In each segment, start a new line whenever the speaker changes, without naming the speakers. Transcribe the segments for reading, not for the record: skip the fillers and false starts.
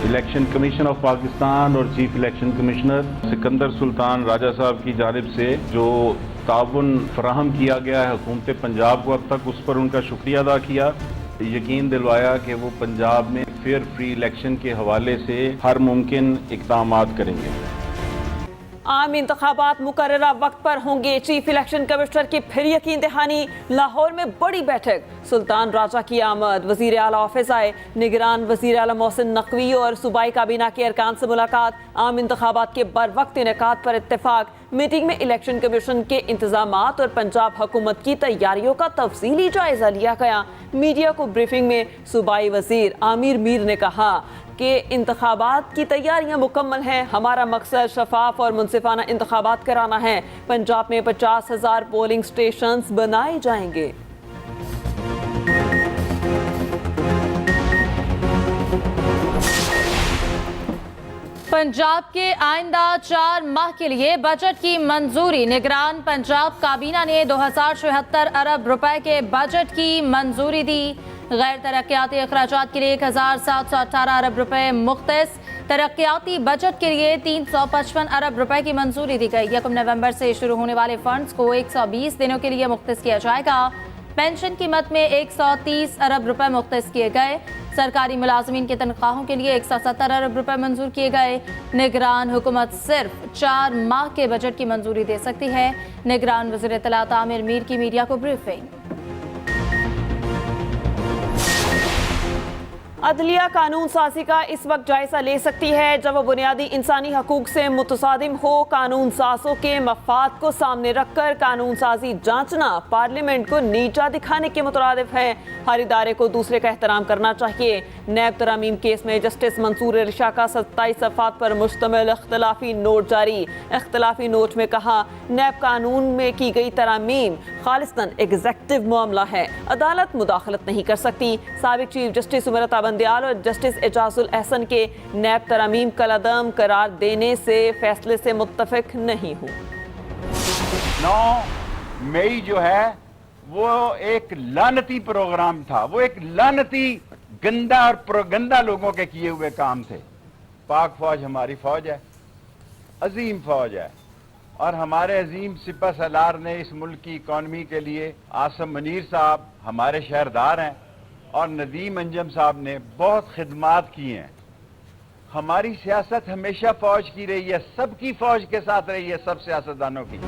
Election commission of Pakistan और chief election commissioner Sikandar Sultan Raja साहब की जानिब से जो ताउन फराहम किया गया है हुकूमत पंजाब को, अब तक उस पर उनका शुक्रिया अदा किया। यकीन दिलवाया कि वो पंजाब में फेयर फ्री इलेक्शन के हवाले से हर मुमकिन इक़दामात करेंगे।
आम इंतखाबात मुकर्ररा वक्त पर होंगे, चीफ इलेक्शन कमिश्नर की फिर यकीन दहानी। लाहौर में बड़ी बैठक, सुल्तान राजा की आमद, वजीर आला ऑफिस आए, निगरान वजीर आला मोहसिन नकवी और सूबाई काबीना के अरकान से मुलाकात। आम इंतखाबात के बर वक्त इनेकाद पर इत्तेफाक। मीटिंग में इलेक्शन कमीशन के इंतजामात और पंजाब हुकूमत की तैयारियों का तफसीली जायजा लिया गया। मीडिया को ब्रीफिंग में सूबाई वजीर आमिर मीर ने कहा कि इंतखाबात की तैयारियां मुकम्मल हैं। हमारा मकसद शफाफ और मुनसिफाना इंतखाबात कराना है। पंजाब में 50,000 पोलिंग स्टेशन बनाए जाएंगे।
पंजाब के आइंदा 4 माह के लिए बजट की मंजूरी। निगरान पंजाब काबीना ने 2076 अरब रुपए के बजट की मंजूरी दी। गैर तरक्याती अखराजात के लिए 1718 अरब रुपए मुख्तस। तरक्याती बजट के लिए 355 अरब रुपए की मंजूरी दी गई। 1 नवंबर से शुरू होने वाले फंड्स को 120 दिनों के लिए मुख्तस किया जाएगा। पेंशन की मद में 130 अरब रुपए मुख्तस किए गए। सरकारी मुलाजमीन की तनख्वाहों के लिए 170 अरब रुपए मंजूर किए गए। निगरान हुकूमत सिर्फ 4 माह के बजट की मंजूरी दे सकती है। निगरान वज़ीर इत्तलात आमिर मीर की मीडिया को ब्रीफिंग।
अदलिया कानून साजी का इस वक्त जायजा ले सकती है जब वह बुनियादी इंसानी हकूक से मुतसादिम हो। कानून साजों के मफाद को सामने रखकर कानून साजी जांचना पार्लियामेंट को नीचा दिखाने के मुतरादिफ है। हर इदारे को दूसरे का एहतराम करना चाहिए। नैब तरामीम केस में जस्टिस मंसूर इरशा का 27 सफ़ात पर मुश्तमिल इख्तलाफी नोट जारी। इख्तलाफी नोट में कहा, नैब कानून में की गई तरामीम खालिस्तन एग्जेक्टिव मामला है, अदालत मुदाखलत नहीं कर सकती। साबिक चीफ जस्टिस उमरता बंदियाल और जस्टिस एजाजुल एहसन के नैब तरामीम कलअदम करार देने से फैसले से मुत्तफिक नहीं हूँ।
9 मई जो है वो एक लानती प्रोग्राम था, वो एक लानती गंदा और प्रोगंदा लोगों के किए हुए काम थे। पाक फौज हमारी फौज है, अजीम फौज है, और हमारे अजीम सिपह सलार ने इस मुल्क की इकॉनमी के लिए, आसम मनीर साहब हमारे शहरदार हैं और नदीम अंजम साहब ने बहुत खिदमात की हैं। हमारी सियासत हमेशा फौज की रही है, सबकी फौज के साथ रही है, सब सियासतदानों की।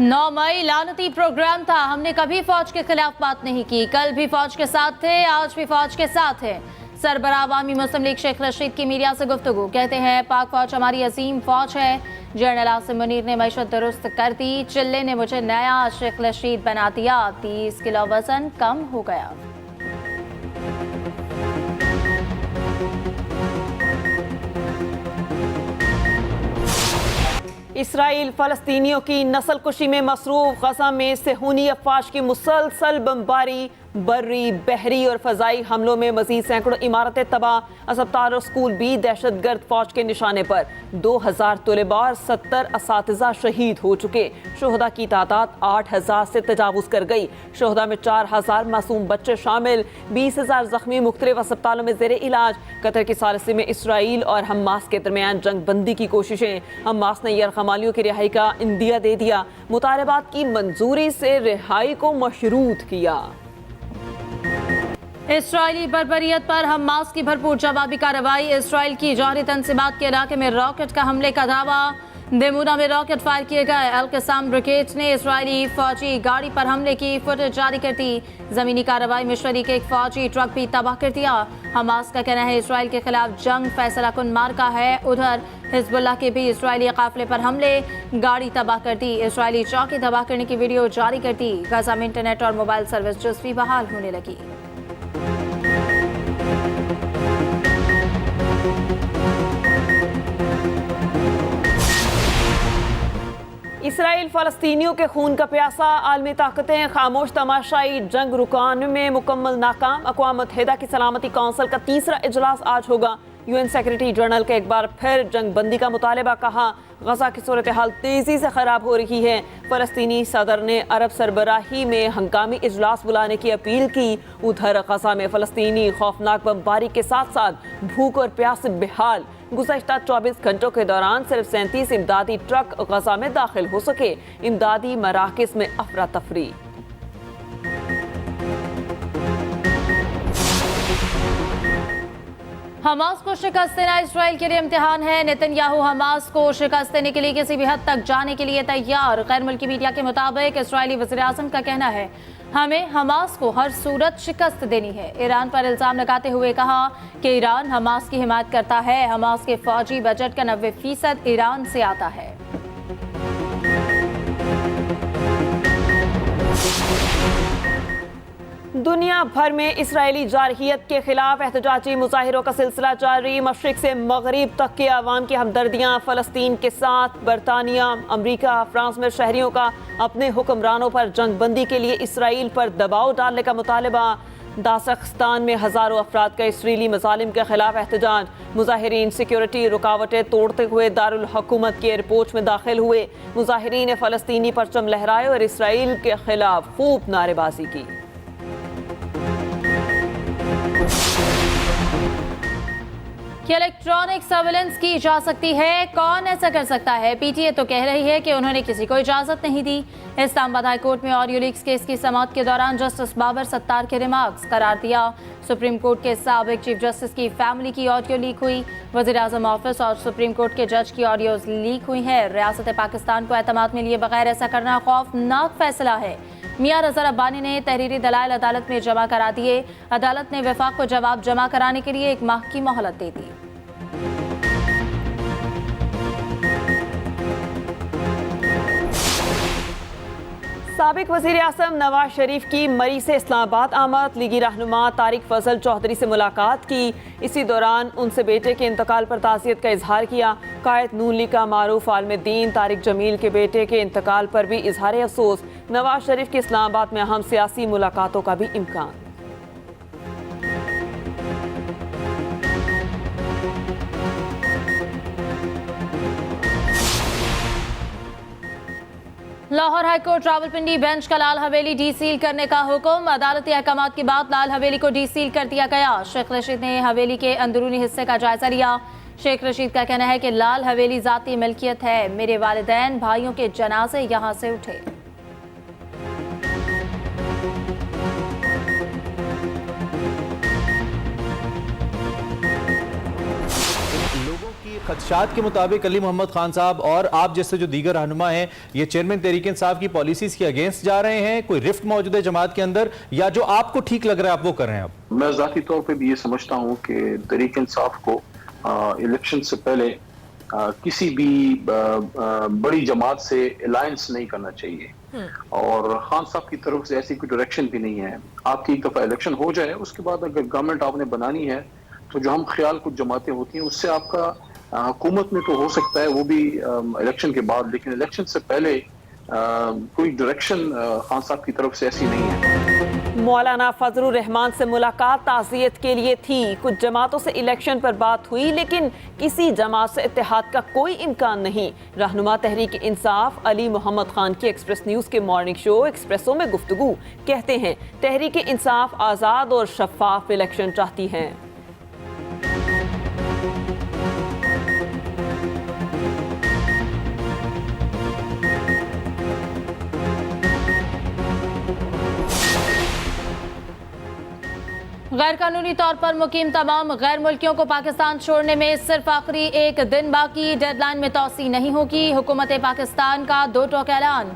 9 मई लानती प्रोग्राम था, हमने कभी फौज के खिलाफ बात नहीं की। कल भी फौज के साथ थे, आज भी फौज के साथ है। सरबराह अवामी मुस्लिम लीग शेख रशीद की मीडिया से गुफ्तगू, कहते हैं पाक फौज हमारी अजीम फौज है। जनरल आसिम मुनीर ने मैशत दुरुस्त कर दी, चिल्ले ने मुझे नया शेख रशीद बना दिया, 30 किलो वजन कम हो गया।
इसराइल फ़लस्तीनियों की नस्ल कुशी में मसरूफ। गजा में सेहूनी अफवाज की मुसलसल बमबारी, बर्री, बहरी और फ़ज़ाई हमलों में मज़ीद सैकड़ों इमारतें तबाह। अस्पताल और स्कूल भी दहशत गर्द फौज के निशाने पर। 2000 तलबा और 70 असातिज़ा शहीद हो चुके। शोहदा की तादाद 8000 से तजावुज़ कर गई। शोहदा में 4000 मासूम बच्चे शामिल। 20,000 जख्मी मुख्तलिफ अस्पतालों में ज़ेर इलाज। कतर की सालिसी में इसराइल और हमास के दरमियान जंग बंदी की कोशिशें। हमास ने यरगमालियों की रिहाई का इंदिया दे दिया। मुतालबात की मंजूरी से रिहाई को मशरूत किया।
इसराइली बर्बरियत पर हमास की भरपूर जवाबी कार्रवाई। इसराइल की जौहरी तंजीमात के इलाके में रॉकेट का हमले का दावा। देमूना में रॉकेट फायर किए गए। अल कसाम ब्रिगेड ने इसराइली फौजी गाड़ी पर हमले की फुटेज जारी कर दी। जमीनी कार्रवाई में शरीक एक फौजी ट्रक भी तबाह कर दिया। हमास का कहना है इसराइल के खिलाफ जंग फैसला कुन मार्का है। उधर हिजबुल्लाह के भी इसराइली काफिले पर हमले, गाड़ी तबाह कर दी। इसराइली चौकी तबाह करने की वीडियो जारी कर दी। गजा में इंटरनेट और मोबाइल सर्विस जल्दी बहाल होने लगी।
इसराइल फ़लस्तीनियों के खून का प्यासा। आलमी ताकतें खामोश तमाशाई जंग रुकाने में मुकम्मल नाकाम। अक़वाम मुत्तहिदा की सलामती कौंसिल का तीसरा इजलास आज होगा। यूएन सेक्रेटरी जनरल का एक बार फिर जंग बंदी का मुतालबा, कहा गजा की सूरत हाल तेजी से खराब हो रही है। फलस्तीनी सदर ने अरब सरबराही में हंगामी इजलास बुलाने की अपील की। उधर गजा में फलस्तीनी खौफनाक बमबारी के साथ साथ भूख और प्यास से बेहाल। गुज़श्ता 24 घंटों के दौरान सिर्फ 37 इमदादी ट्रक गजा में दाखिल हो सके। इमदादी मराकज़ में अफरा तफरी।
हमास को शिकस्त देना इसराइल के लिए इम्तिहान है। नेतन्याहू हमास को शिकस्त देने के लिए किसी भी हद तक जाने के लिए तैयार। गैर मुल्की मीडिया के मुताबिक इस्राएली वज़ीर-ए-आज़म का कहना है हमें हमास को हर सूरत शिकस्त देनी है। ईरान पर इल्ज़ाम लगाते हुए कहा कि ईरान हमास की हिमायत करता है। हमास के फौजी बजट का 90% ईरान से आता है।
दुनिया भर में इसराइली जारहियत के खिलाफ एहतजाजी मुजाहिरों का सिलसिला जारी। मशरिक से मगरिब तक के अवाम की हमदर्दियाँ फ़लस्तीन के साथ। बरतानिया, अमरीका, फ्रांस में शहरियों का अपने हुक्मरानों पर जंगबंदी के लिए इसराइल पर दबाव डालने का मुतालबा। दासख्स्तान में हज़ारों अफराद का इसराइली मज़ालिम के खिलाफ एहतजाज। मुजाहिरीन सिक्योरिटी रुकावटें तोड़ते हुए दारुल हुकूमत के एयरपोर्ट में दाखिल हुए। मुजाहिरीन ने फ़लस्तीनी परचम लहराए और इसराइल के खिलाफ खूब नारेबाजी की।
कि इलेक्ट्रॉनिक सर्विलेंस की जा सकती है, कौन ऐसा कर सकता है? पीटीए तो कह रही है कि उन्होंने किसी को इजाजत नहीं दी। इस्लामाबाद हाई कोर्ट में ऑडियो लीक्स केस की समाअत के दौरान जस्टिस बाबर सत्तार के रिमार्क्स करार दिया। सुप्रीम कोर्ट के साबिक चीफ जस्टिस की फैमिली की ऑडियो लीक हुई। वज़ीर-ए-आज़म ऑफिस और सुप्रीम कोर्ट के जज की ऑडियोज लीक हुई है। रियासत पाकिस्तान को एतमाद में लिए बगैर ऐसा करना खौफनाक फैसला है। मियां रज़ा रब्बानी ने तहरीरी दलाइल अदालत में जमा करा दिए। अदालत ने वफाक को जवाब जमा कराने के लिए 1 माह की मोहलत दे दी।
साबिक वज़ीर-ए-आज़म नवाज शरीफ की मरी से इस्लामाबाद आमद। लीगी रहनुमा तारिक फजल चौधरी से मुलाकात की। इसी दौरान उनसे बेटे के इंतकाल पर ताज़ियत का इजहार किया। कायद नून लीग का मारूफ आलम-ए-दीन तारिक जमील के बेटे के इंतकाल पर भी इजहार अफसोस। नवाज शरीफ की इस्लामाबाद में अहम सियासी मुलाकातों का भी इम्कान।
लाहौर हाईकोर्ट रावलपिंडी बेंच का लाल हवेली डीसील करने का हुक्म। अदालती अहकामात के बाद लाल हवेली को डीसील कर दिया गया। शेख रशीद ने हवेली के अंदरूनी हिस्से का जायजा लिया। शेख रशीद का कहना है कि लाल हवेली जाती मिल्कियत है। मेरे वालिदैन भाइयों के जनाजे यहां से उठे।
खदशात के मुताबिक अली मोहम्मद खान साहब और आप जैसे जो दीगर रहनुमा हैं ये चेयरमैन तहरीक इंसाफ की पॉलिसीज के अगेंस्ट जा रहे हैं। कोई रिफ्ट मौजूद है जमात के अंदर या जो आपको ठीक लग रहा है आप वो कर रहे हैं? आप
मैं ज़ाती तौर पे भी ये समझता हूँ कि तहरीक इंसाफ को इलेक्शन से पहले किसी भी बड़ी जमात से अलायंस नहीं करना चाहिए और खान साहब की तरफ से ऐसी कोई डायरेक्शन भी नहीं है। आपकी एक दफा इलेक्शन हो जाए उसके बाद अगर गवर्नमेंट आपने बनानी है तो जो हम ख्याल कुछ जमातें होती हैं उससे आपका हुकूमत में तो हो सकता है वो भी इलेक्शन के बाद, लेकिन इलेक्शन से पहले कोई डायरेक्शन खान साहब की तरफ से ऐसी नहीं है।
मौलाना फजलुर रहमान से मुलाकात ताज़ियत के लिए थी। कुछ जमातों से इलेक्शन पर बात हुई लेकिन किसी जमात से इत्तेहाद का कोई इम्कान नहीं। रहनुमा तहरीक इंसाफ अली मोहम्मद खान की एक्सप्रेस न्यूज़ के मॉर्निंग शो एक्सप्रेसो में गुफ्तगू कहते हैं तहरीक इंसाफ आज़ाद और शफाफ इलेक्शन चाहती है।
गैर कानूनी तौर पर मुकीम तमाम गैर मुल्कियों को पाकिस्तान छोड़ने में सिर्फ आखिरी एक दिन बाकी। डेडलाइन में तौसी नहीं होगी। हुकूमत पाकिस्तान का 2 टोक ऐलान।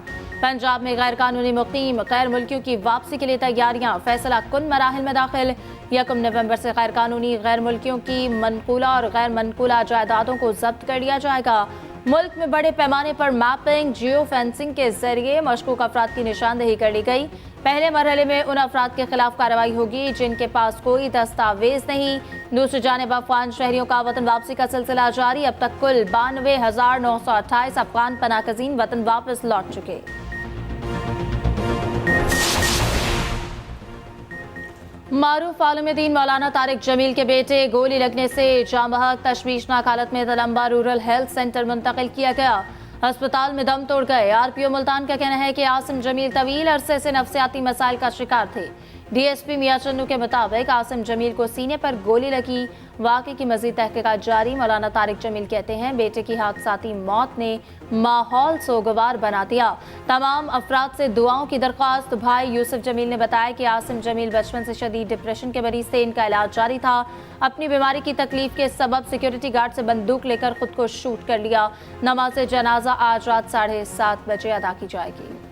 पंजाब में गैर कानूनी मुकीम गैर मुल्कियों की वापसी के लिए तैयारियां। फैसला कुन मराहिल में दाखिल। 1 नवंबर से गैर कानूनी गैर मुल्कियों की मनकूला और गैर मनकूला जायदादों को जब्त कर लिया जाएगा। मुल्क में बड़े पैमाने पर मैपिंग जियो फेंसिंग के जरिए मशकूक अफराद की निशानदेही कर ली गई। पहले मरहले में उन अफराद के खिलाफ कार्रवाई होगी जिनके पास कोई दस्तावेज नहीं। दूसरी जानिब अफगान शहरियों का वतन वापसी का सिलसिला जारी। अब तक कुल 92,928 अफगान पनाहगज़ीन वतन वापस लौट चुके। मारूफ आलमुद्दीन मौलाना तारिक जमील के बेटे गोली लगने से जामबहक तशवीशनाक हालत में तलंबा रूरल हेल्थ सेंटर मुंतकिल किया गया। अस्पताल में दम तोड़ गए। आरपीओ मुल्तान का कहना है कि आसिम जमील तवील अरसे से नफ्सियाती मसाइल का शिकार थे। डीएसपी मियां चन्नू के मुताबिक आसिम जमील को सीने पर गोली लगी। वाक़े की मज़ीद तहकीकात जारी। मौलाना तारिक जमील कहते हैं बेटे की हादसाती मौत ने माहौल सोगवार बना दिया। तमाम अफराद से दुआओं की दरख्वास्त। भाई यूसुफ जमील ने बताया कि आसिम जमील बचपन से शदीद डिप्रेशन के मरीज थे। इनका इलाज जारी था। अपनी बीमारी की तकलीफ के सबब सिक्योरिटी गार्ड से बंदूक लेकर खुद को शूट कर लिया। नमाज जनाजा आज रात 7:30 बजे अदा की जाएगी।